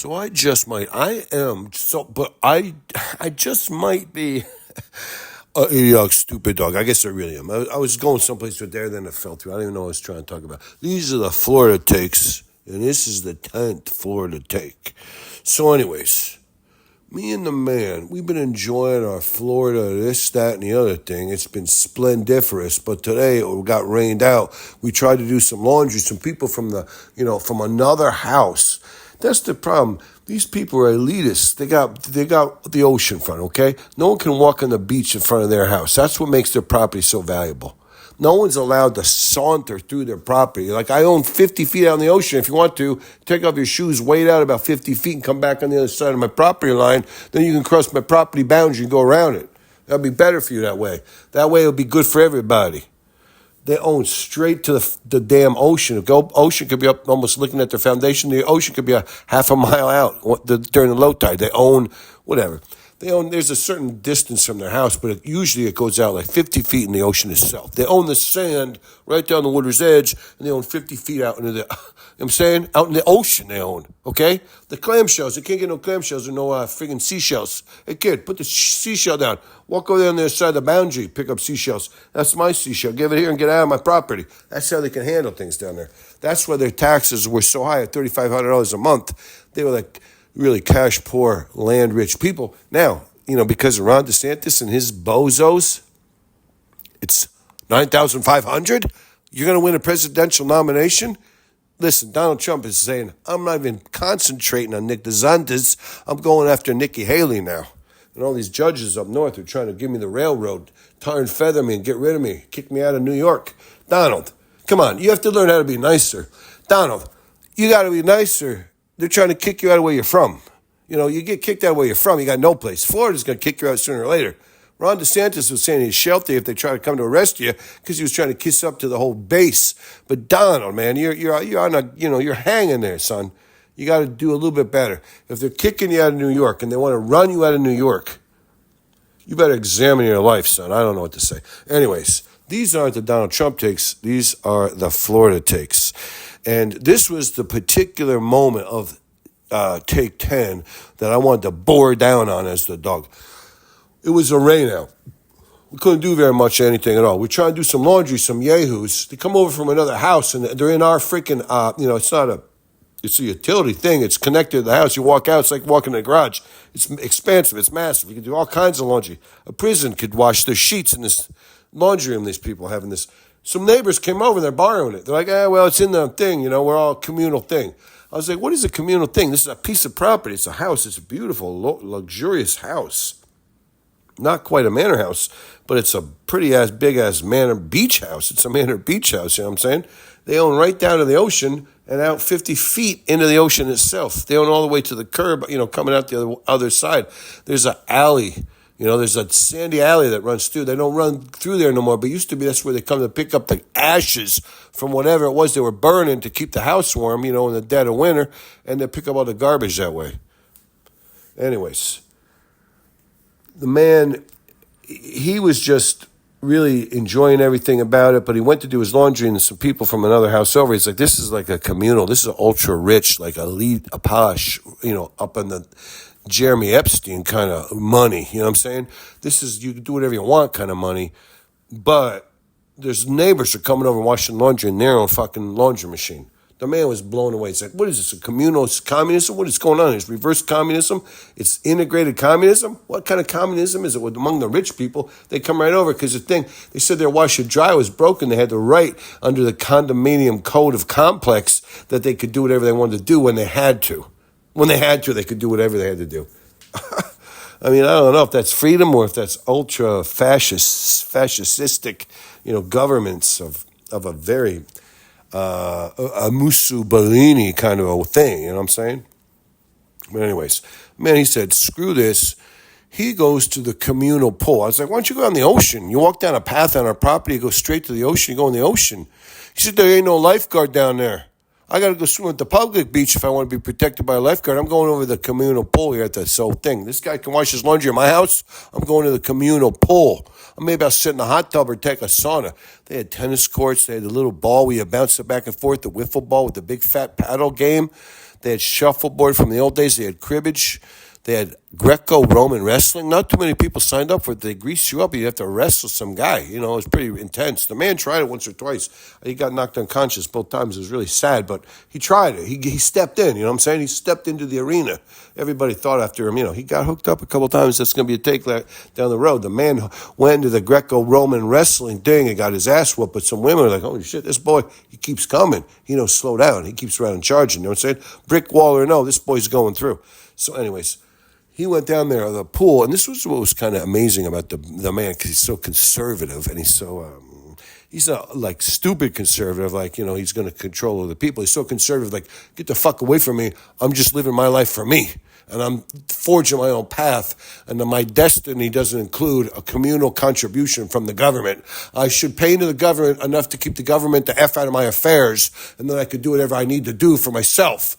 So I am, so, but I just might be a stupid dog. I guess I really am. I was going someplace with there, then it fell through. I don't even know what I was trying to talk about. These are the Florida takes, and this is the 10th Florida take. So, anyways, me and the man, we've been enjoying our Florida, this, that, and the other thing. It's been splendiferous, but today it got rained out. We tried to do some laundry. Some people from from another house. That's the problem. These people are elitists. They got the ocean front, okay? No one can walk on the beach in front of their house. That's what makes their property so valuable. No one's allowed to saunter through their property. Like, I own 50 feet out in the ocean. If you want to, take off your shoes, wade out about 50 feet and come back on the other side of my property line. Then you can cross my property boundary and go around it. That'll be better for you that way. That way it'll be good for everybody. They own straight to the damn ocean. The ocean could be up almost looking at their foundation. The ocean could be a half a mile out during the low tide. They own whatever. There's a certain distance from their house, but usually it goes out like 50 feet in the ocean itself. They own the sand right down the water's edge, and they own 50 feet out into the, you know what I'm saying? Out in the ocean they own, okay? The clamshells, they can't get no clamshells or no friggin' seashells. Hey kid, put the seashell down. Walk over there on the other side of the boundary, pick up seashells. That's my seashell. Give it here and get out of my property. That's how they can handle things down there. That's why their taxes were so high at $3,500 a month. They were like really cash poor, land rich people. Now, because of Ron DeSantis and his bozos, it's 9,500. You're going to win a presidential nomination. Listen, Donald Trump is saying, I'm not even concentrating on Nick DeSantis. I'm going after Nikki Haley now. And all these judges up north are trying to give me the railroad, tar and feather me and get rid of me, kick me out of New York. Donald, come on, you have to learn how to be nicer. Donald, you got to be nicer. They're trying to kick you out of where you're from. You get kicked out of where you're from, you got no place. Florida's going to kick you out sooner or later. Ron DeSantis was saying he's shelter if they try to come to arrest you because he was trying to kiss up to the whole base. But Donald, man, you're on a, you're hanging there, son. You got to do a little bit better. If they're kicking you out of New York and they want to run you out of New York, you better examine your life, son. I don't know what to say. Anyways, these aren't the Donald Trump takes. These are the Florida takes. And this was the particular moment of take 10 that I wanted to bore down on as the dog. It was a rain out. We couldn't do very much anything at all. We're trying to do some laundry, some yahoos. They come over from another house, and they're in our freaking, it's a utility thing. It's connected to the house. You walk out, it's like walking in a garage. It's expansive. It's massive. You can do all kinds of laundry. A prison could wash their sheets in this laundry room. These people having this. Some neighbors came over and they're borrowing it. They're like, well, it's in the thing. We're all a communal thing. I was like, what is a communal thing? This is a piece of property. It's a house. It's a beautiful, luxurious house. Not quite a manor house, but it's a pretty big manor beach house. It's a manor beach house, you know what I'm saying? They own right down to the ocean and out 50 feet into the ocean itself. They own all the way to the curb, coming out the other side. There's an alley. There's a sandy alley that runs through. They don't run through there no more, but used to be that's where they come to pick up the ashes from whatever it was they were burning to keep the house warm, in the dead of winter, and they pick up all the garbage that way. Anyways, the man, he was just really enjoying everything about it, but he went to do his laundry and some people from another house over. He's like, this is like a communal. This is an ultra rich, like elite, a posh, up in the Jeremy Epstein kind of money, you know what I'm saying? This is, you can do whatever you want kind of money, but there's neighbors are coming over and washing laundry in their own fucking laundry machine. The man was blown away. He's like, what is this, a communal communism? What is going on? It's reverse communism? It's integrated communism? What kind of communism is it? Among the rich people, they come right over because the thing, they said their washer dryer was broken. They had the right under the condominium code of complex that they could do whatever they wanted to do when they had to. When they had to, they could do whatever they had to do. I mean, I don't know if that's freedom or if that's ultra fascistic, governments of a very a Mussolini kind of a thing. You know what I'm saying? But anyways, man, he said, screw this. He goes to the communal pool. I was like, why don't you go on the ocean? You walk down a path on our property, you go straight to the ocean, you go in the ocean. He said, there ain't no lifeguard down there. I got to go swim at the public beach if I want to be protected by a lifeguard. I'm going over to the communal pool here at the whole thing. This guy can wash his laundry in my house. I'm going to the communal pool. Maybe I'll sit in the hot tub or take a sauna. They had tennis courts. They had the little ball where you bounce it back and forth, the wiffle ball with the big fat paddle game. They had shuffleboard from the old days. They had cribbage. They had Greco-Roman wrestling. Not too many people signed up for it. They grease you up. You have to wrestle some guy. You know, it was pretty intense. The man tried it once or twice. He got knocked unconscious both times. It was really sad, but he tried it. He stepped in, you know what I'm saying? He stepped into the arena. Everybody thought after him, you know, he got hooked up a couple times. That's going to be a take down the road. The man went into the Greco-Roman wrestling thing and got his ass whooped, but some women were like, holy shit, this boy, he keeps coming. He knows slow down. He keeps around and charging. You know what I'm saying? Brick wall or no, this boy's going through. So anyways, he went down there to the pool, and this was what was kind of amazing about the man, because he's so conservative, and he's not like stupid conservative, like, you know, he's going to control other people. He's so conservative, like, get the fuck away from me. I'm just living my life for me, and I'm forging my own path, and my destiny doesn't include a communal contribution from the government. I should pay into the government enough to keep the government the F out of my affairs, and then I could do whatever I need to do for myself.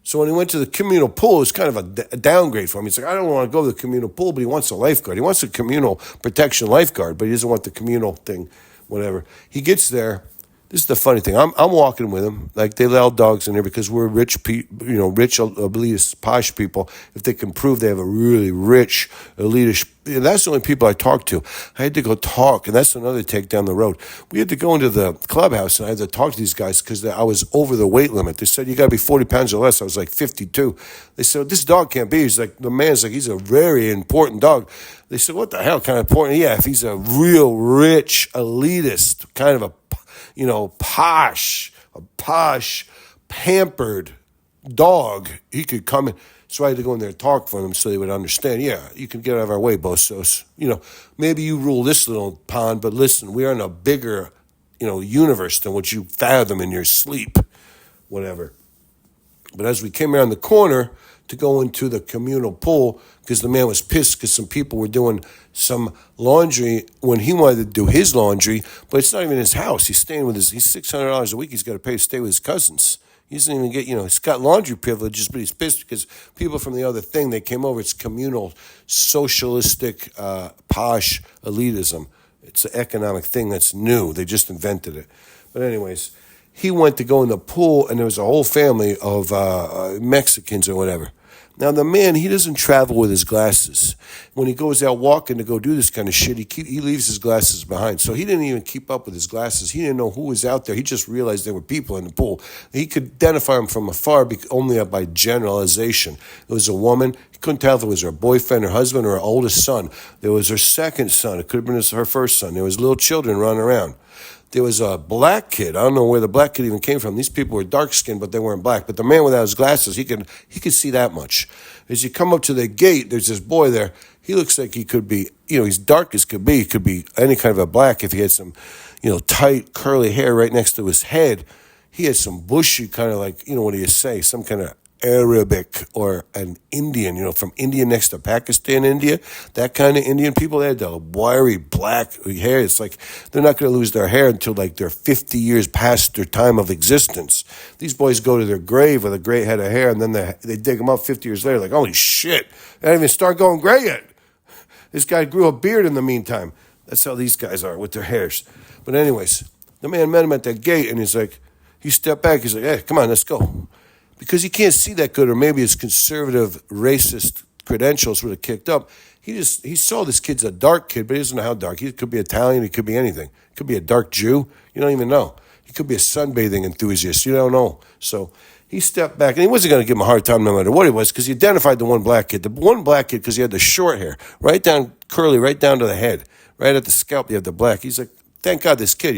So when he went to the communal pool, it was kind of a downgrade for him. He's like, I don't want to go to the communal pool, but he wants a lifeguard. He wants a communal protection lifeguard, but he doesn't want the communal thing, whatever. He gets there. This is the funny thing. I'm walking with him. Like, they allow dogs in there because we're rich, rich elitist, posh people. If they can prove they have a really rich elitist, that's the only people I talk to. I had to go talk, and that's another take down the road. We had to go into the clubhouse, and I had to talk to these guys because I was over the weight limit. They said, you got to be 40 pounds or less. I was like 52. They said, this dog can't be. He's like, the man's like, he's a very important dog. They said, what the hell kind of important? Yeah, if he's a real rich elitist, kind of a posh, pampered dog, he could come in. So I had to go in there and talk for them so they would understand, yeah, you can get out of our way, Bosos. You know, maybe you rule this little pond, but listen, we are in a bigger, universe than what you fathom in your sleep, whatever. But as we came around the corner to go into the communal pool, because the man was pissed because some people were doing some laundry when he wanted to do his laundry, but it's not even his house. He's staying with he's $600 a week. He's got to pay to stay with his cousins. He doesn't even get, he's got laundry privileges, but he's pissed because people from the other thing, they came over. It's communal, socialistic, posh elitism. It's an economic thing that's new. They just invented it. But anyways, he went to go in the pool, and there was a whole family of Mexicans or whatever. Now, the man, he doesn't travel with his glasses. When he goes out walking to go do this kind of shit, he leaves his glasses behind. So he didn't even keep up with his glasses. He didn't know who was out there. He just realized there were people in the pool. He could identify them from afar only by generalization. It was a woman. He couldn't tell if it was her boyfriend, her husband, or her oldest son. There was her second son. It could have been her first son. There was little children running around. There was a black kid. I don't know where the black kid even came from. These people were dark-skinned, but they weren't black. But the man without his glasses, he could see that much. As you come up to the gate, there's this boy there. He looks like he could be, he's dark as could be. He could be any kind of a black if he had some, tight, curly hair right next to his head. He had some bushy kind of like, what do you say, some kind of Arabic or an Indian, from India next to Pakistan, India, that kind of Indian people. They had the wiry black hair. It's like they're not going to lose their hair until like they're 50 years past their time of existence. These boys go to their grave with a gray head of hair, and then they dig them up 50 years later, like, holy shit, they didn't even start going gray yet. This guy grew a beard in the meantime. That's how these guys are with their hairs. But anyways, the man met him at that gate, and he stepped back. He's like, hey, come on, let's go. Because he can't see that good, or maybe his conservative, racist credentials would have kicked up. He saw this kid's a dark kid, but he doesn't know how dark. He could be Italian. He could be anything. He could be a dark Jew. You don't even know. He could be a sunbathing enthusiast. You don't know. So he stepped back, and he wasn't going to give him a hard time no matter what he was, because he identified the one black kid. The one black kid, because he had the short hair, right down, curly, right down to the head, right at the scalp, he had the black. He's like, thank God this kid,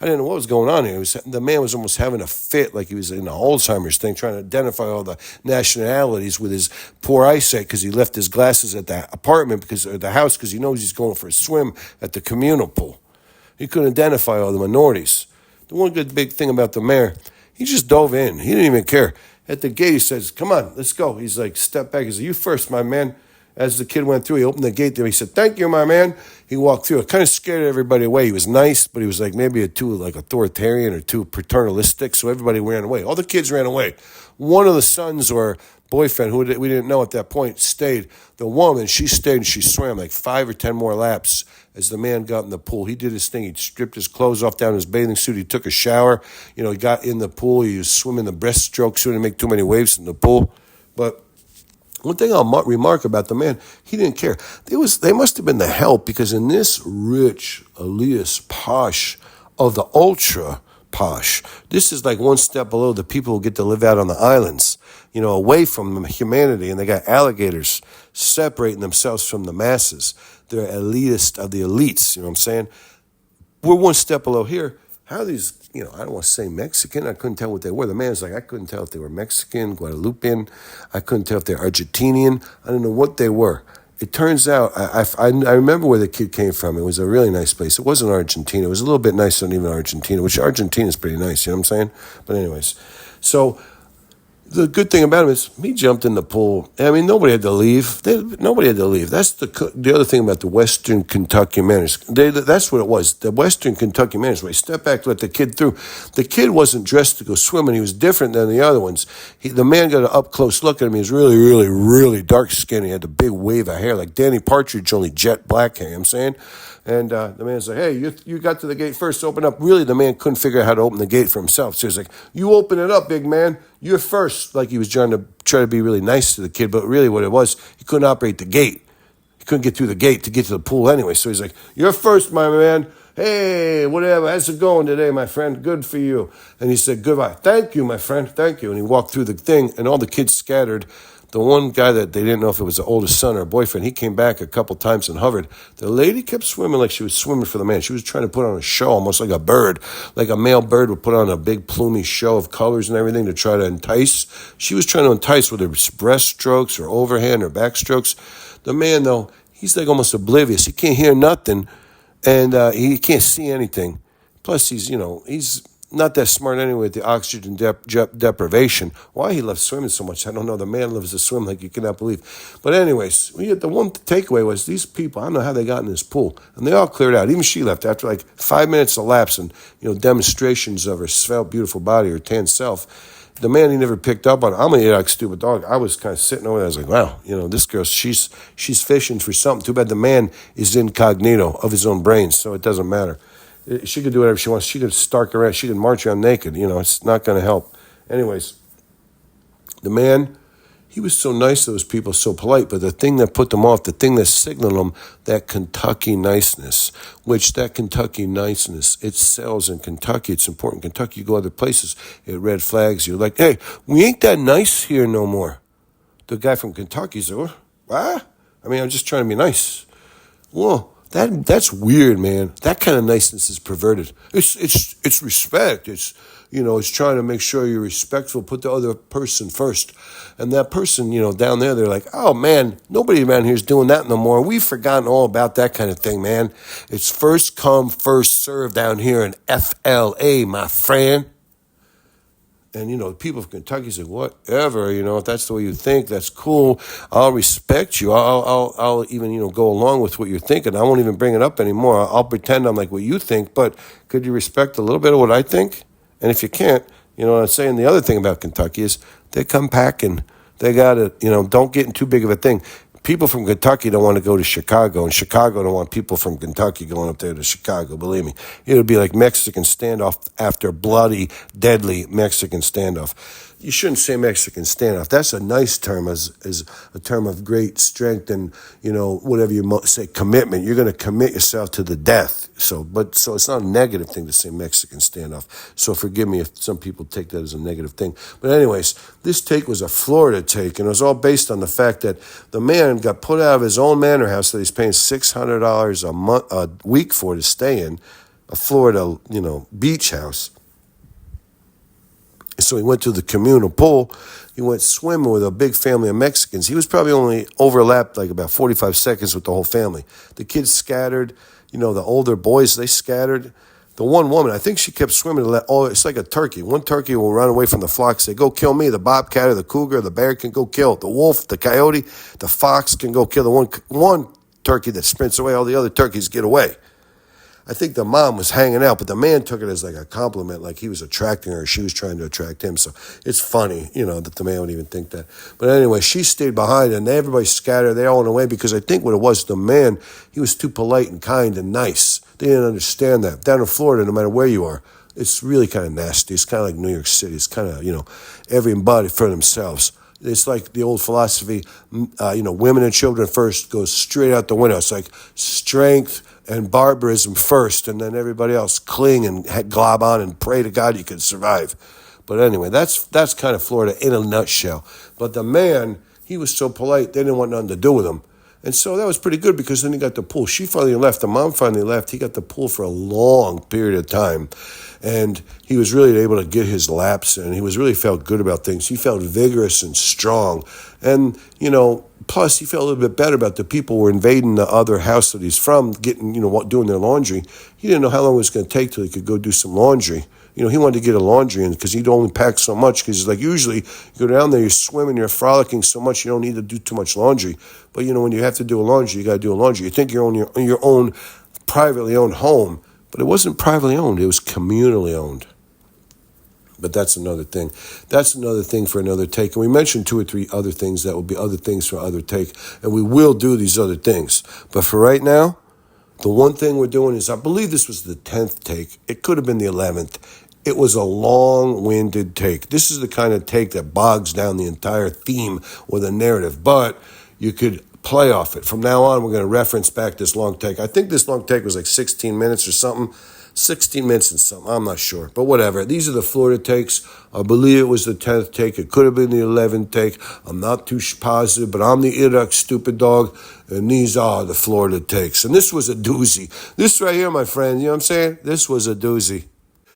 I didn't know what was going on here. The man was almost having a fit, like he was in the Alzheimer's thing, trying to identify all the nationalities with his poor eyesight because he left his glasses at the apartment or the house because he knows he's going for a swim at the communal pool. He couldn't identify all the minorities. The one good big thing about the mayor, he just dove in. He didn't even care. At the gate, he says, come on, let's go. He's like, step back. He says, you first, my man. as the kid went through, he opened the gate there. He said, "Thank you, my man." He walked through. It kind of scared everybody away. He was nice, but he was like maybe too like authoritarian or too paternalistic. So everybody ran away. All the kids ran away. One of the sons or boyfriend, who we didn't know at that point, stayed. The woman, she stayed and she swam like 5 or 10 more laps as the man got in the pool. He did his thing. He stripped his clothes off down in his bathing suit. He took a shower. He got in the pool. He was swimming the breaststroke so he didn't make too many waves in the pool. But one thing I'll remark about the man, he didn't care. They must have been the help, because in this rich, elitist, posh of the ultra posh, this is like one step below the people who get to live out on the islands, away from humanity, and they got alligators separating themselves from the masses. They're elitist of the elites, you know what I'm saying? We're one step below here. How are these, I don't want to say Mexican. I couldn't tell what they were. The man's like, I couldn't tell if they were Mexican, Guadalupean. I couldn't tell if they're Argentinian. I don't know what they were. It turns out, I remember where the kid came from. It was a really nice place. It wasn't Argentina. It was a little bit nicer than even Argentina, which Argentina is pretty nice, you know what I'm saying? But anyways, so the good thing about him is he jumped in the pool. I mean, nobody had to leave. Nobody had to leave. That's the other thing about the Western Kentucky manners. That's what it was. The Western Kentucky manners, where he stepped back, let the kid through. The kid wasn't dressed to go swimming. He was different than the other ones. The man got an up-close look at him. He was really, really, really dark skinned. He had the big wave of hair, like Danny Partridge, only jet black hair, you know what I'm saying? And the man's like, hey, you got to the gate first, open up. Really, the man couldn't figure out how to open the gate for himself. So he was like, you open it up, big man. You're first. Like he was trying to be really nice to the kid, but really what it was, he couldn't operate the gate. He couldn't get through the gate to get to the pool anyway. So he's like, you're first, my man. Hey, whatever, how's it going today, my friend? Good for you. And he said, goodbye. Thank you, my friend, thank you. And he walked through the thing, and all the kids scattered. The one guy that they didn't know if it was the oldest son or a boyfriend, he came back a couple times and hovered. The lady kept swimming like she was swimming for the man. She was trying to put on a show, almost like a bird. Like a male bird would put on a big plumey show of colors and everything to try to entice. She was trying to entice with her breaststrokes or overhand or backstrokes. The man, though, he's like almost oblivious. He can't hear nothing, and he can't see anything. Plus, he's not that smart anyway with the oxygen deprivation. Why he loves swimming so much, I don't know. The man loves to swim like you cannot believe. But anyways, the one takeaway was these people, I don't know how they got in this pool. And they all cleared out. Even she left after like 5 minutes elapsed and, demonstrations of her svelte, beautiful body, her tan self. The man, he never picked up on it. I'm an idiotic, stupid dog. I was kind of sitting over there. I was like, wow, this girl, she's fishing for something. Too bad the man is incognito of his own brains, so it doesn't matter. She could do whatever she wants. She could stark around. She could march around naked. It's not going to help. Anyways, the man, he was so nice to those people, so polite, but the thing that put them off, the thing that signaled them, that Kentucky niceness, it sells in Kentucky. It's important. Kentucky, you go other places, it red flags. You're like, hey, we ain't that nice here no more. The guy from Kentucky's like, what? I mean, I'm just trying to be nice. Well, that's weird, man. That kind of niceness is perverted. It's respect. It's trying to make sure you're respectful, put the other person first. And that person, down there, they're like, oh man, nobody around here is doing that no more. We've forgotten all about that kind of thing, man. It's first come, first serve down here in FLA, my friend. And, people from Kentucky say, whatever, if that's the way you think, that's cool. I'll respect you. I'll even, go along with what you're thinking. I won't even bring it up anymore. I'll pretend I'm like what you think, but could you respect a little bit of what I think? And if you can't, what I'm saying, the other thing about Kentucky is they come packing. They got to, don't get in too big of a thing. People from Kentucky don't want to go to Chicago, and Chicago don't want people from Kentucky going up there to Chicago, believe me. It would be like Mexican standoff after bloody, deadly Mexican standoff. You shouldn't say Mexican standoff. That's a nice term, as a term of great strength and, whatever you say, commitment. You're going to commit yourself to the death. So it's not a negative thing to say Mexican standoff. So forgive me if some people take that as a negative thing. But anyways, this take was a Florida take, and it was all based on the fact that the man got put out of his own manor house that he's paying $600 a week for to stay in, a Florida, beach house. So he went to the communal pool. He went swimming with a big family of Mexicans. He was probably only overlapped like about 45 seconds with the whole family. The kids scattered. The older boys, they scattered. the one woman, I think she kept swimming. Oh, it's like a turkey. One turkey will run away from the flock, say, go kill me. The bobcat or the cougar or the bear can go kill. The wolf, the coyote, the fox can go kill. The one turkey that sprints away, all the other turkeys get away. I think the mom was hanging out, but the man took it as like a compliment, like he was attracting her, she was trying to attract him. So it's funny, that the man would even think that. But anyway, she stayed behind, and everybody scattered. They all went away because I think what it was, the man, he was too polite and kind and nice. They didn't understand that. Down in Florida, no matter where you are, it's really kind of nasty. It's kind of like New York City. It's kind of, everybody for themselves. It's like the old philosophy, women and children first goes straight out the window. It's like strength and barbarism first, and then everybody else cling and glob on and pray to God you can survive. But anyway, that's kind of Florida in a nutshell. But the man, he was so polite, they didn't want nothing to do with him. And so that was pretty good because then he got the pool. She finally left. The mom finally left. He got the pool for a long period of time. And he was really able to get his laps, and he was really felt good about things. He felt vigorous and strong. And, plus he felt a little bit better about the people who were invading the other house that he's from, getting, doing their laundry. He didn't know how long it was going to take till he could go do some laundry. He wanted to get a laundry in because he'd only pack so much because like usually you go down there, you're swimming, you're frolicking so much, you don't need to do too much laundry. But, when you have to do a laundry, you got to do a laundry. You think you're on your own privately owned home, but it wasn't privately owned. It was communally owned. But that's another thing. That's another thing for another take. And we mentioned 2 or 3 other things that will be other things for other take. And we will do these other things. But for right now, the one thing we're doing is, I believe this was the 10th take. It could have been the 11th. It was a long-winded take. This is the kind of take that bogs down the entire theme or the narrative. But you could play off it. From now on, we're going to reference back this long take. I think this long take was like 16 minutes or something. 16 minutes and something. I'm not sure. But whatever. These are the Florida takes. I believe it was the 10th take. It could have been the 11th take. I'm not too positive, but I'm the Iraq stupid dog, and these are the Florida takes. And this was a doozy. This right here, my friend, you know what I'm saying? This was a doozy.